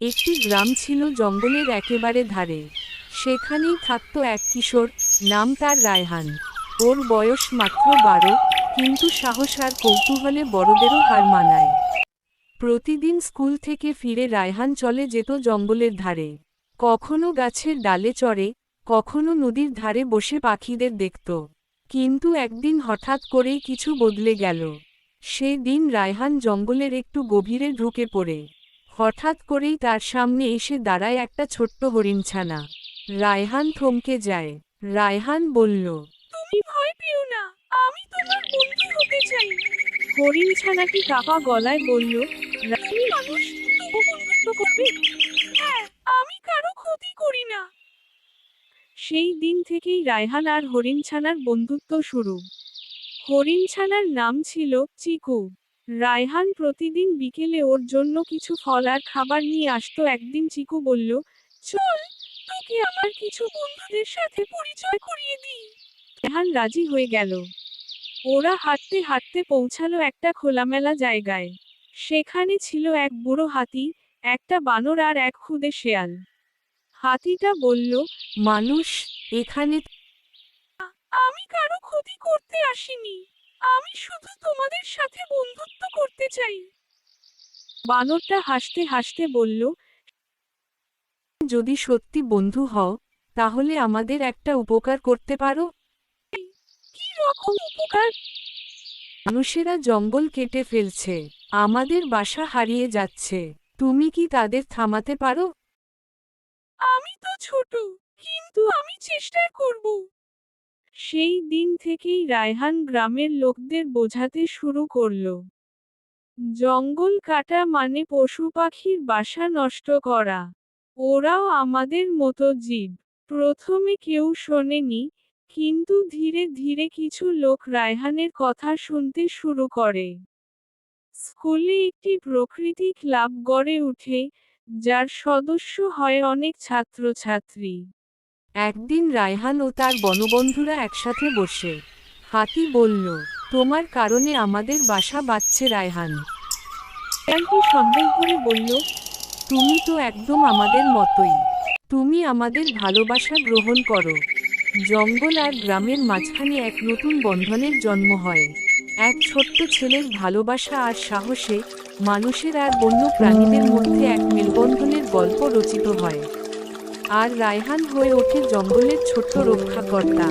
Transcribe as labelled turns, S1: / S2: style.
S1: একটি গ্রাম ছিল জঙ্গলের একেবারে ধারে। সেখানেই থাকত এক কিশোর, নাম তার রায়হান। ওর বয়স মাত্র 12, কিন্তু সাহস আর কৌতূহলে বড়দেরও হার মানায়। প্রতিদিন স্কুল থেকে ফিরে রায়হান চলে যেত জঙ্গলের ধারে। কখনো গাছের ডালে চড়ে, কখনো নদীর ধারে বসে পাখিদের দেখত। কিন্তু একদিন হঠাৎ করেই কিছু বদলে গেল। সে দিন রায়হান জঙ্গলের একটু গভীরে ঢুকে পড়ে। হঠাৎ করেই তার সামনে এসে দাঁড়ায় একটা ছোট্ট হরিণছানা। রায়হান থমকে যায়। রায়হান বলল,
S2: তুমি ভয় পেও না, আমি তোমার বন্ধু হতে চাই।
S1: হরিণছানাটি কাঁপা গলায় বলল,
S2: তুমি মানুষ, তবু বন্ধুত্ব করবে? হ্যাঁ, আমি কারো ক্ষতি করি না।
S1: সেই দিন থেকেই রায়হান আর হরিণছানার বন্ধুত্ব শুরু। হরিণছানার নাম ছিল চিকু। রায়হান প্রতিদিন বিকেলে ওর জন্য কিছু ফল আর খাবার নিয়ে আসতো। একদিন চিকু বলল,
S2: চল, তোকে আমার কিছু বন্ধুদের সাথে পরিচয় করিয়ে দিই।
S1: রায়হান রাজি হয়ে গেল। ওরা হাঁটতে হাঁটতে পৌঁছালো একটা খোলামেলা জায়গায়। সেখানে ছিল এক বুড়ো হাতি, একটা বানর আর এক খুদে শেয়াল। হাতিটা বলল, মানুষ, এখানে
S2: আমি কারো ক্ষতি করতে আসিনি, আমি শুধু তোমাদের সাথে বন্ধুত্ব করতে চাই।
S1: বানরটা হাসতে হাসতে বলল, যদি সত্যি বন্ধু হও, তাহলে আমাদের একটা উপকার করতে পারো।
S2: কি রকম উপকার?
S1: মানুষেরা জঙ্গল কেটে ফেলছে, আমাদের বাসা হারিয়ে যাচ্ছে। তুমি কি তাদের থামাতে পারো?
S2: আমি তো ছোট, কিন্তু আমি চেষ্টা করব।
S1: সেই দিন থেকেই রায়হান গ্রামের লোকদের বোঝাতে শুরু করল, জঙ্গল কাটা মানে পশু পাখির বাসা নষ্ট করা। ওরাও আমাদের মতো জীব। প্রথমে কেউ শোনেনি, কিন্তু ধীরে ধীরে কিছু লোক রায়হানের কথা শুনতে শুরু করে। স্কুলে একটি প্রকৃতি ক্লাব গড়ে ওঠে, যার সদস্য হয় অনেক ছাত্রছাত্রী। একদিন রায়হান ও তার বনবন্ধুরা একসাথে বসে। হাতি বলল, তোমার কারণে আমাদের বাসা বাঁচছে রায়হান। শিয়ালটি সন্দেহ করে বলল, তুমি তো একদম আমাদের মতোই। তুমি আমাদের ভালোবাসা গ্রহণ করো। জঙ্গল আর গ্রামের মাঝখানে এক নতুন বন্ধনের জন্ম হয়। এক ছোট্ট ছেলের ভালোবাসা আর সাহসে মানুষের আর বন্য প্রাণীদের মধ্যে এক মেলবন্ধনের গল্প রচিত হয়। আর রায়হান হয়ে ওঠে জঙ্গলের ছোট্ট রক্ষাকর্তা।